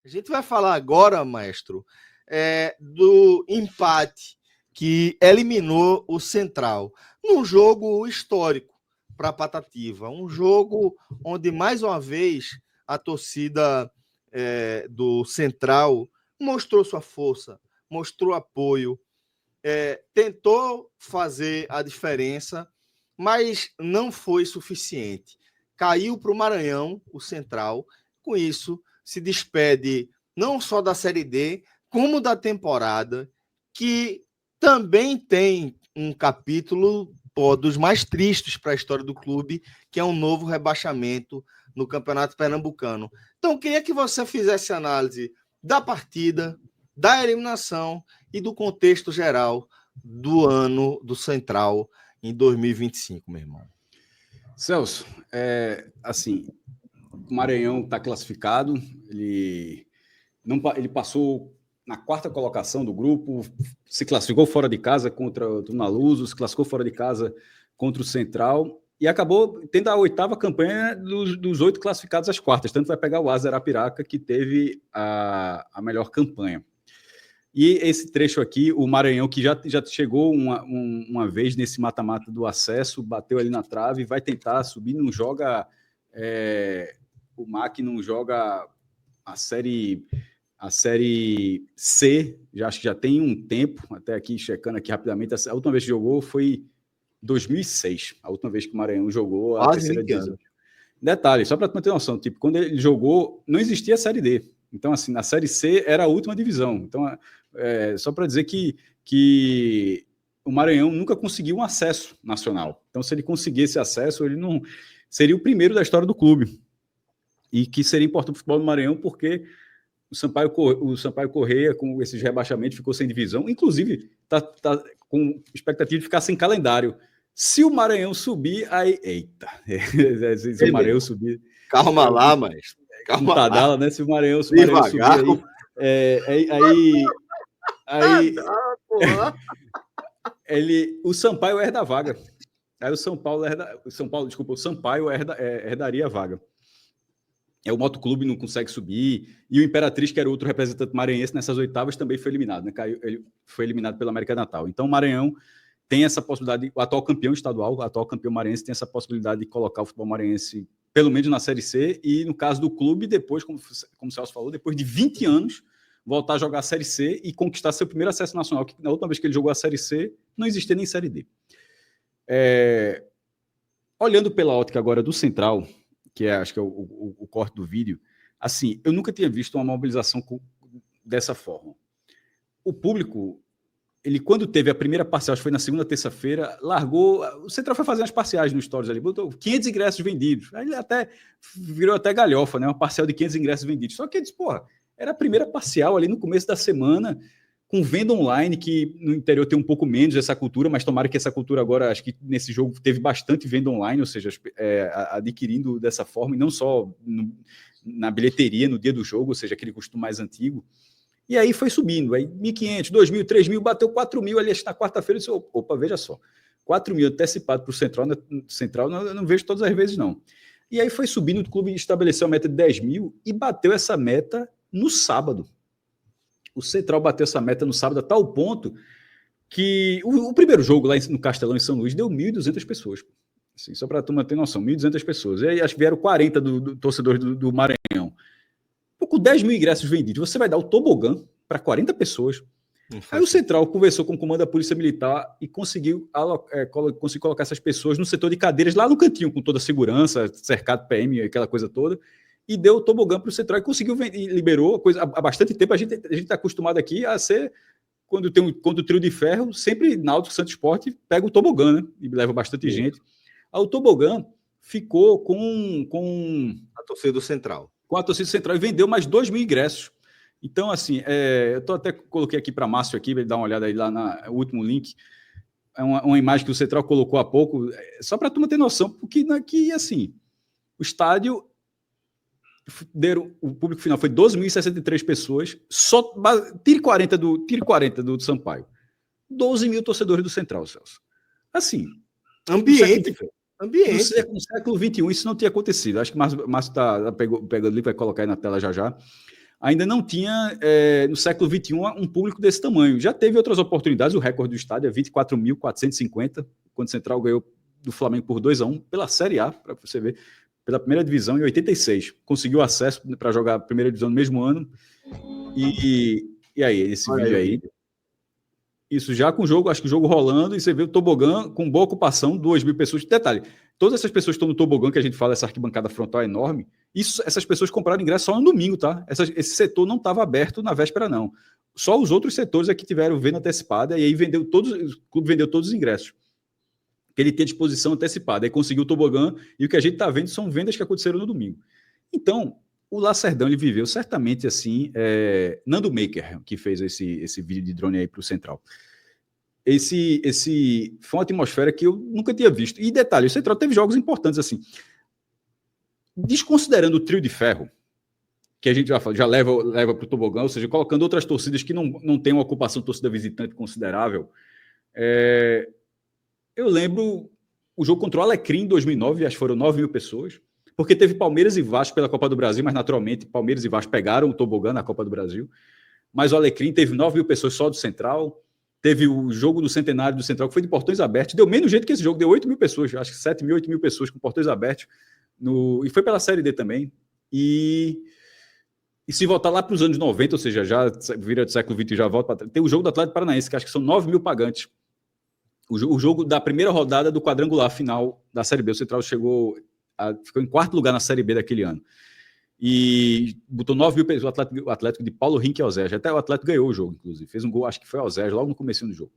A gente vai falar agora, maestro, do empate que eliminou o Central num jogo histórico para a Patativa. Um jogo onde, mais uma vez, a torcida do Central mostrou sua força, mostrou apoio, tentou fazer a diferença, mas não foi suficiente. Caiu para o Maranhão, o Central. Com isso, se despede não só da Série D, como da temporada, que também tem um capítulo dos mais tristes para a história do clube, que é um novo rebaixamento no Campeonato Pernambucano. Então, queria que você fizesse análise da partida, da eliminação e do contexto geral do ano do Central em 2025, meu irmão. Celso, assim, o Maranhão está classificado, ele passou na quarta colocação do grupo, se classificou fora de casa contra o Tunaluso, se classificou fora de casa contra o Central e acabou tendo a oitava campanha dos 8 classificados às quartas, tanto vai pegar o Asa Arapiraca, que teve a melhor campanha. E esse trecho aqui, o Maranhão, que já chegou uma vez nesse mata-mata do acesso, bateu ali na trave, vai tentar subir, não joga... o MAC não joga a série C, acho que já tem um tempo, até aqui, checando aqui rapidamente, a última vez que jogou foi 2006, a última vez que o Maranhão jogou a terceira divisão. Detalhe, só para tu ter noção, tipo, quando ele jogou, não existia a Série D. Então, assim, na Série C era a última divisão. Então, só para dizer que o Maranhão nunca conseguiu um acesso nacional. Então, se ele conseguisse acesso, ele não seria o primeiro da história do clube. E que seria importante para o futebol do Maranhão, porque o Sampaio Corrêa, com esses rebaixamentos, ficou sem divisão. Inclusive, está com expectativa de ficar sem calendário. Se o Maranhão subir, aí... Eita! Se o Maranhão subir... Calma lá, mas... Calma Tadala, lá. Né? Se o Maranhão subir aí... o Sampaio herda a vaga. Aí o Sampaio herdaria a vaga. O Motoclube não consegue subir, e o Imperatriz, que era outro representante maranhense nessas oitavas, também foi eliminado, né? Ele foi eliminado pela América Natal. Então o Maranhão tem essa possibilidade, o atual campeão estadual, o atual campeão maranhense tem essa possibilidade de colocar o futebol maranhense pelo menos na Série C, e no caso do clube, depois, como o Celso falou, depois de 20 anos, voltar a jogar a Série C e conquistar seu primeiro acesso nacional, que na última vez que ele jogou a Série C, não existia nem Série D. Olhando pela ótica agora do Central, que acho que é o corte do vídeo, assim, eu nunca tinha visto uma mobilização dessa forma. O público, ele quando teve a primeira parcial, acho que foi na segunda, terça-feira, largou, o Central foi fazer umas parciais no Stories ali, botou 500 ingressos vendidos, aí ele virou até galhofa, né, uma parcial de 500 ingressos vendidos, só que ele disse, porra, era a primeira parcial ali no começo da semana, com venda online, que no interior tem um pouco menos essa cultura, mas tomara que essa cultura agora, acho que nesse jogo teve bastante venda online, ou seja, adquirindo dessa forma, e não só na bilheteria, no dia do jogo, ou seja, aquele costume mais antigo. E aí foi subindo, aí 1.500, 2.000, 3.000, bateu 4.000 ali na quarta-feira, eu disse, opa, veja só, 4.000 antecipado para o Central, eu não vejo todas as vezes, não. E aí foi subindo, o clube estabeleceu a meta de 10.000 e bateu essa meta no sábado. O Central bateu essa meta no sábado a tal ponto que o primeiro jogo lá no Castelão, em São Luís, deu 1.200 pessoas. Assim, só para a turma ter noção, 1.200 pessoas. E aí acho que vieram 40 torcedores do Maranhão. Com 10.000 ingressos vendidos, você vai dar o tobogã para 40 pessoas. Aí o Central conversou com o comando da Polícia Militar e conseguiu colocar essas pessoas no setor de cadeiras, lá no cantinho, com toda a segurança, cercado PM, aquela coisa toda, e deu o tobogã para o Central e conseguiu e liberou a coisa há bastante tempo. A gente está acostumado aqui a ser, quando o trio de ferro, sempre Náutico, Santos Sport pega o tobogã, né? E leva bastante gente. Aí o tobogã ficou com a torcida do Central. Com a torcida do Central e vendeu mais 2.000 ingressos. Então, assim, eu até coloquei aqui para Márcio aqui, para ele dar uma olhada aí lá no último link. É uma imagem que o Central colocou há pouco, só para a turma ter noção, porque aqui, assim, o estádio, o público final foi 12.063 pessoas, só tire 40 do Sampaio. 12.000 torcedores do Central, Celso. Assim, ambiente. No século XXI, isso não tinha acontecido. Acho que o Márcio pegando ali, vai colocar aí na tela já. ainda não tinha, no século XXI, um público desse tamanho. Já teve outras oportunidades, o recorde do estádio é 24.450, quando o Central ganhou do Flamengo por 2-1, pela Série A, para você ver, pela primeira divisão, em 86. Conseguiu acesso para jogar a primeira divisão no mesmo ano. E aí, esse vídeo aí. Isso já com o jogo, acho que o jogo rolando, e você vê o tobogã com boa ocupação, 2.000 pessoas. Detalhe, todas essas pessoas que estão no tobogã, que a gente fala, essa arquibancada frontal é enorme, essas pessoas compraram ingresso só no domingo, tá? Esse setor não estava aberto na véspera, não. Só os outros setores é que tiveram venda antecipada, e aí o clube vendeu todos os ingressos que ele tinha disposição antecipada. Aí conseguiu o tobogã, e o que a gente está vendo são vendas que aconteceram no domingo. Então, o Lacerdão, ele viveu certamente assim, Nando Maker, que fez esse vídeo de drone aí para o Central. Esse foi uma atmosfera que eu nunca tinha visto. E detalhe, o Central teve jogos importantes assim. Desconsiderando o trio de ferro, que a gente já leva para o tobogã, ou seja, colocando outras torcidas que não têm uma ocupação de torcida visitante considerável. Eu lembro o jogo contra o Alecrim em 2009, acho que foram 9.000 pessoas, porque teve Palmeiras e Vasco pela Copa do Brasil, mas naturalmente Palmeiras e Vasco pegaram o tobogã na Copa do Brasil. Mas o Alecrim teve 9.000 pessoas só do Central. Teve o jogo do centenário do Central, que foi de portões abertos. Deu menos jeito que esse jogo, deu 8.000 pessoas, acho que 7.000, 8.000 pessoas com portões abertos. E foi pela Série D também. E se voltar lá para os anos 90, ou seja, já vira do século XX e já volta para trás, tem o jogo do Atlético Paranaense, que acho que são 9.000 pagantes. O jogo da primeira rodada do quadrangular final da Série B. O Central ficou em quarto lugar na Série B daquele ano. E botou 9.000 pessoas, o Atlético de Paulo Rink e Ozege. Até o Atlético ganhou o jogo, inclusive. Fez um gol, acho que foi Ozege, logo no começo do jogo.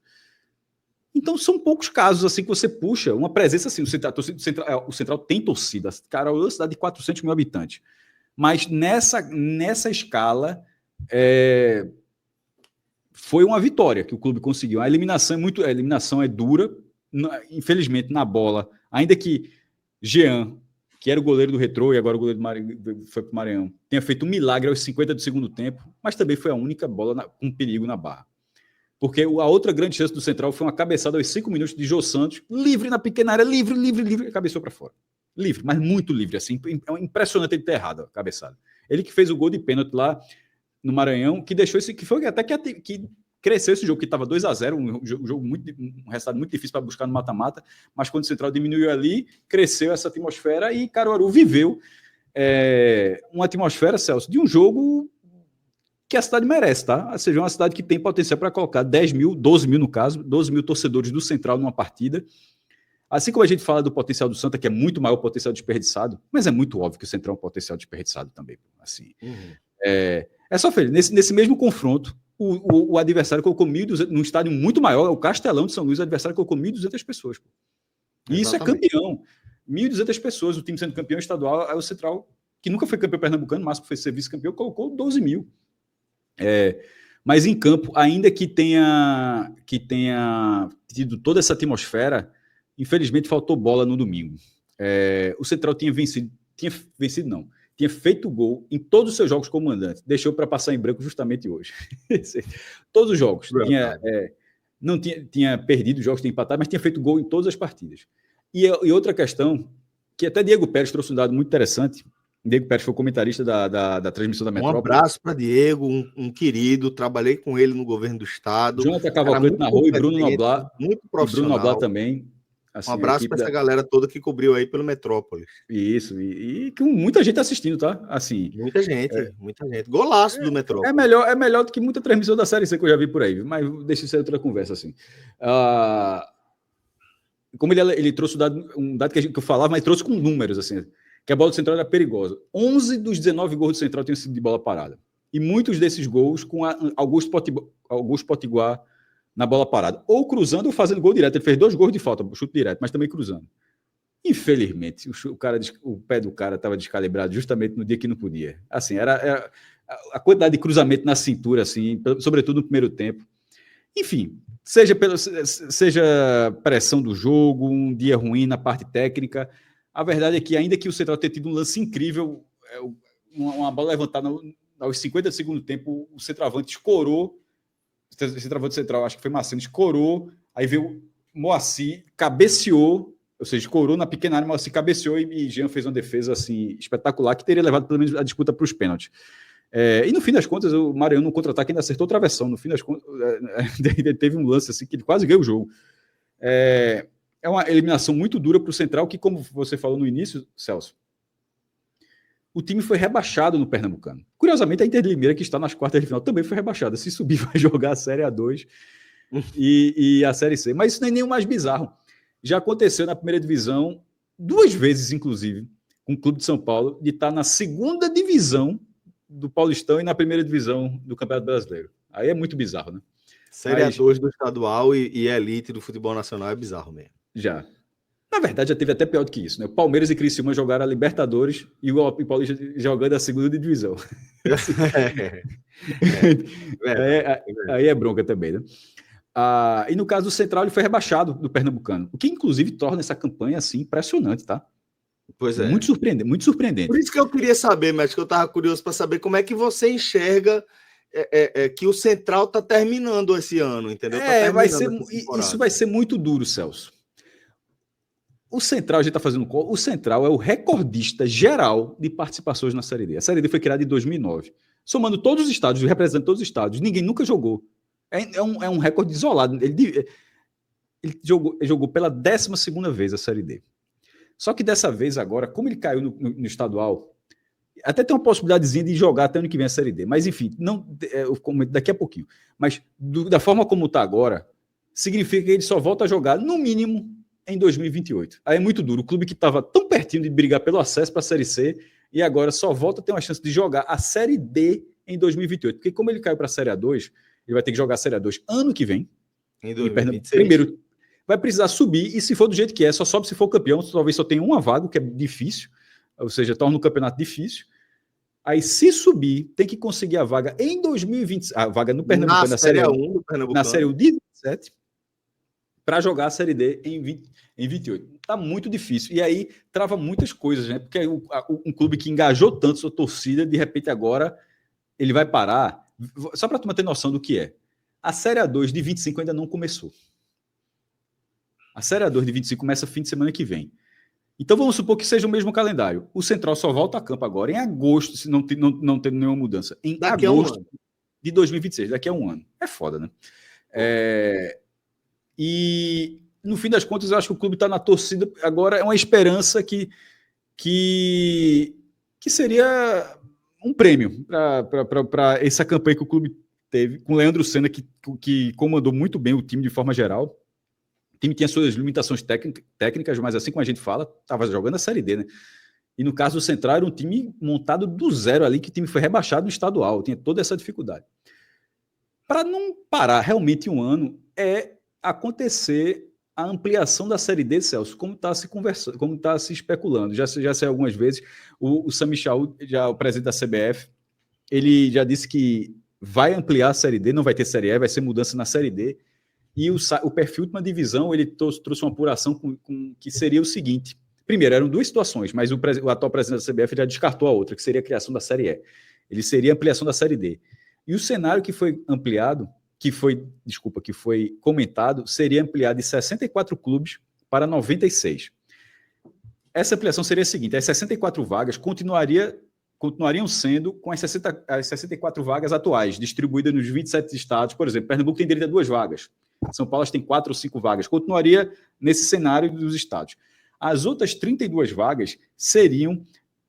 Então, são poucos casos assim que você puxa uma presença assim. O Central tem torcida. Cara, é uma cidade de 400 mil habitantes. Mas nessa escala, foi uma vitória que o clube conseguiu. A eliminação é dura. Infelizmente, na bola, ainda que Jean, que era o goleiro do Retrô e agora o goleiro foi para o Maranhão, tenha feito um milagre aos 50 do segundo tempo, mas também foi a única bola com perigo na barra. Porque a outra grande chance do Central foi uma cabeçada aos 5 minutos de Jô Santos, livre na pequena área, livre, e cabeceou para fora. Livre, mas muito livre, assim, é impressionante ele ter errado a cabeçada. Ele que fez o gol de pênalti lá no Maranhão, que deixou que foi até que cresceu esse jogo, que estava 2-0, um resultado muito difícil para buscar no mata-mata, mas quando o Central diminuiu ali, cresceu essa atmosfera e Caruaru viveu uma atmosfera, Celso, de um jogo que a cidade merece, tá? Ou seja, uma cidade que tem potencial para colocar 10.000, 12.000 no caso, 12.000 torcedores do Central numa partida. Assim como a gente fala do potencial do Santa, que é muito maior o potencial desperdiçado, mas é muito óbvio que o Central é um potencial desperdiçado também. Assim. É só ver, nesse mesmo confronto, o adversário colocou 1.200, num estádio muito maior, o Castelão de São Luís, o adversário colocou 1.200 pessoas. Pô. E isso é campeão. 1.200 pessoas, o time sendo campeão estadual, aí o Central, que nunca foi campeão pernambucano, mas foi ser vice-campeão, colocou 12.000. Mas em campo, ainda que tenha tido toda essa atmosfera, infelizmente faltou bola no domingo. O Central tinha feito gol em todos os seus jogos como mandante. Deixou para passar em branco justamente hoje. Todos os jogos. Não tinha perdido os jogos, tinha empatado, mas tinha feito gol em todas as partidas. E outra questão, que até Diego Pérez trouxe um dado muito interessante. Diego Pérez foi comentarista da transmissão da Metrópole. Um abraço para Diego, um querido. Trabalhei com ele no governo do estado. Jonathan Cavalcante na rua e Bruno Noblar. Muito profissional. Bruno Noblar também. Assim, um abraço para essa galera toda que cobriu aí pelo Metrópolis. Isso, e com muita gente assistindo, tá? Assim, muita gente. Golaço do Metrópolis. É melhor do que muita transmissão da Série C que eu já vi por aí, mas deixa isso aí outra conversa, assim. Como ele trouxe um dado que eu falava, mas trouxe com números, assim, que a bola do Central era perigosa. 11 dos 19 gols do Central tinham sido de bola parada. E muitos desses gols com Augusto Potiguar na bola parada. Ou cruzando ou fazendo gol direto. Ele fez 2 gols de falta, chute direto, mas também cruzando. Infelizmente, o pé do cara estava descalibrado justamente no dia que não podia. Assim, era a quantidade de cruzamento na cintura, assim, sobretudo no primeiro tempo. Enfim, seja pressão do jogo, um dia ruim na parte técnica, a verdade é que, ainda que o Central tenha tido um lance incrível, uma bola levantada aos 50 do segundo tempo, o centroavante escorou, o centroavante central, acho que foi Marcelo, escorou, aí veio Moacir, cabeceou, ou seja, escorou na pequena área, Moacir cabeceou e Jean fez uma defesa assim, espetacular, que teria levado pelo menos a disputa para os pênaltis. E no fim das contas, o Maranhão no contra-ataque ainda acertou o travessão. No fim das contas, teve um lance assim que ele quase ganhou o jogo. É uma eliminação muito dura para o Central, que, como você falou no início, Celso, o time foi rebaixado no Pernambucano. Curiosamente, a Inter de Limeira, que está nas quartas de final, também foi rebaixada. Se subir, vai jogar a Série A2 e a Série C. Mas isso não é nem o mais bizarro. Já aconteceu na primeira divisão, 2 vezes, inclusive, com o Clube de São Paulo, de estar na segunda divisão do Paulistão e na primeira divisão do Campeonato Brasileiro. Aí é muito bizarro, né? Série A2 do estadual e elite do futebol nacional é bizarro mesmo. Já. Na verdade, já teve até pior do que isso, né? O Palmeiras e Criciúma jogaram a Libertadores e o Paulista jogando a segunda divisão. Aí é bronca também, né? E no caso do Central, ele foi rebaixado do Pernambucano, o que inclusive torna essa campanha assim impressionante, tá? Pois é. Muito surpreendente, muito surpreendente. Por isso que eu queria saber, mas que eu estava curioso para saber como é que você enxerga que o Central está terminando esse ano, entendeu? Isso vai ser muito duro, Celso. O Central, a gente está fazendo o Central é o recordista geral de participações na Série D. A Série D foi criada em 2009. Somando todos os estádios, representando todos os estádios, ninguém nunca jogou. É um recorde isolado. Ele jogou pela 12ª vez a Série D. Só que dessa vez agora, como ele caiu no estadual, até tem uma possibilidadezinha de jogar até ano que vem a Série D. Mas enfim, eu comento daqui a pouquinho. Mas da forma como está agora, significa que ele só volta a jogar, no mínimo, em 2028. Aí é muito duro. O clube que estava tão pertinho de brigar pelo acesso para a Série C e agora só volta a ter uma chance de jogar a Série D em 2028. Porque como ele caiu para a Série A2, ele vai ter que jogar a Série A2 ano que vem. Em 2026. Primeiro, vai precisar subir e se for do jeito que é, só sobe se for campeão. Talvez só tenha uma vaga, que é difícil. Ou seja, torna o campeonato difícil. Aí, se subir, tem que conseguir a vaga em 2020. A vaga no Pernambuco, na Série 1 do Pernambuco. Na Série 1 de 27. Para jogar a Série D em 28. Está muito difícil. E aí trava muitas coisas, né? Porque um clube que engajou tanto sua torcida, de repente agora ele vai parar. Só para tu ter noção do que é. A Série A2 de 25 ainda não começou. A Série A2 de 25 começa fim de semana que vem. Então vamos supor que seja o mesmo calendário. O Central só volta a campo agora em agosto, se não tem nenhuma mudança. Em agosto de 2026, daqui a um ano. É foda, né? E, no fim das contas, eu acho que o clube está na torcida. Agora é uma esperança que seria um prêmio para essa campanha que o clube teve, com o Leandro Senna, que comandou muito bem o time de forma geral. O time tinha suas limitações técnicas, mas assim como a gente fala, estava jogando a Série D, né? E no caso do Central, era um time montado do zero ali, que o time foi rebaixado no estadual, tinha toda essa dificuldade. Para não parar realmente um ano, acontecer a ampliação da Série D, Celso, como está se conversando, como está se especulando. Já saiu algumas vezes. O Sami Chaud, o presidente da CBF, ele já disse que vai ampliar a Série D, não vai ter Série E, vai ser mudança na Série D. E o perfil de uma divisão, ele trouxe uma apuração que seria o seguinte. Primeiro, eram 2 situações, mas o atual presidente da CBF já descartou a outra, que seria a criação da Série E. Ele seria a ampliação da Série D. E o cenário que foi ampliado, que foi comentado, seria ampliado de 64 clubes para 96. Essa ampliação seria a seguinte: as 64 vagas continuariam sendo com as 64 vagas atuais, distribuídas nos 27 estados. Por exemplo, Pernambuco tem direito a 2 vagas. São Paulo tem 4 ou 5 vagas. Continuaria nesse cenário dos estados. As outras 32 vagas seriam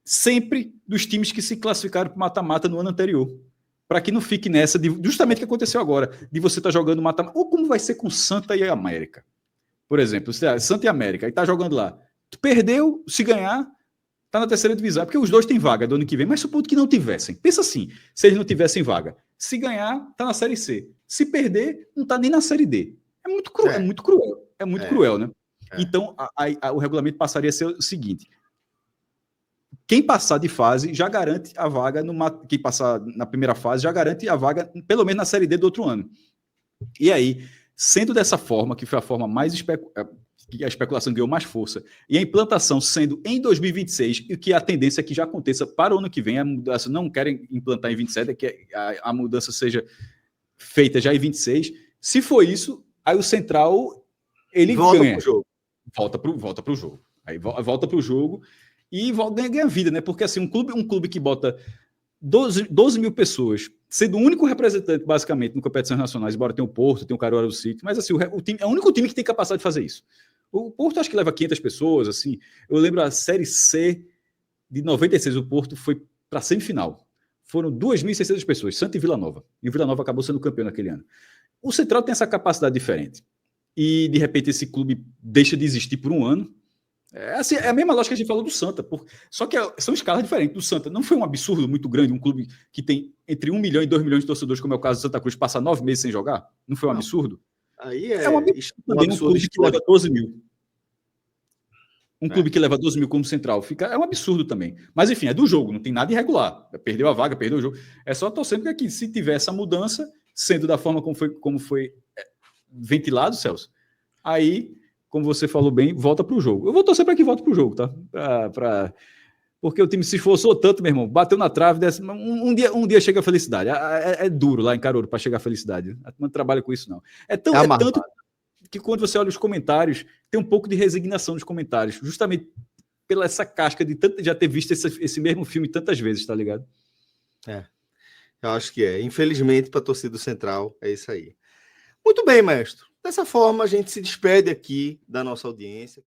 sempre dos times que se classificaram para o mata-mata no ano anterior. Para que não fique nessa, justamente o que aconteceu agora, de você estar jogando mata-mata. Ou como vai ser com Santa e América. Por exemplo, Santa e América, e está jogando lá. Tu perdeu, se ganhar, está na terceira divisão. Porque os 2 têm vaga do ano que vem, mas supondo que não tivessem. Pensa assim, se eles não tivessem vaga. Se ganhar, está na Série C. Se perder, não está nem na Série D. É muito cruel, é muito cruel, né? Então, o regulamento passaria a ser o seguinte: quem passar de fase já garante a vaga, quem passar na primeira fase já garante a vaga, pelo menos na Série D do outro ano. E aí, sendo dessa forma, que foi a forma que a especulação ganhou mais força, e a implantação sendo em 2026, e que a tendência é que já aconteça para o ano que vem, a mudança não querem implantar em 27, é que a mudança seja feita já em 26. Se for isso, aí o Central, ele volta ganha. Pro jogo. Volta para o jogo. Aí volta para o jogo e ganha vida, né? Porque assim, um clube que bota 12 mil pessoas, sendo o único representante, basicamente, no competições nacionais, embora tenha o Porto, tenha o Caruaru City, mas assim, o time, é o único time que tem capacidade de fazer isso. O Porto acho que leva 500 pessoas, assim. Eu lembro a Série C de 96, o Porto foi para a semifinal. Foram 2.600 pessoas, Santa e Vila Nova. E o Vila Nova acabou sendo campeão naquele ano. O Central tem essa capacidade diferente. E, de repente, esse clube deixa de existir por um ano. Assim, é a mesma lógica que a gente falou do Santa. Só que são escalas diferentes. Do Santa não foi um absurdo muito grande, um clube que tem entre 1 milhão e 2 milhões de torcedores, como é o caso do Santa Cruz, passar 9 meses sem jogar? Não foi um absurdo? Aí É um absurdo também um clube que leva 12 mil. Um clube que leva 12 mil como Central. É um absurdo também. Mas, enfim, é do jogo, não tem nada irregular. Perdeu a vaga, perdeu o jogo. É só torcendo que aqui, se tiver essa mudança, sendo da forma como foi ventilado, Celso, aí, como você falou bem, volta para o jogo. Eu vou torcer para que volte para o jogo, tá? Porque o time se esforçou tanto, meu irmão, bateu na trave, um dia chega a felicidade. É duro lá em Caruaru para chegar a felicidade. Não trabalha com isso, não. É tanto que quando você olha os comentários, tem um pouco de resignação nos comentários, justamente pela essa casca de já ter visto esse mesmo filme tantas vezes, tá ligado? Eu acho que é. Infelizmente, para a torcida do Central, é isso aí. Muito bem, mestre. Dessa forma, a gente se despede aqui da nossa audiência.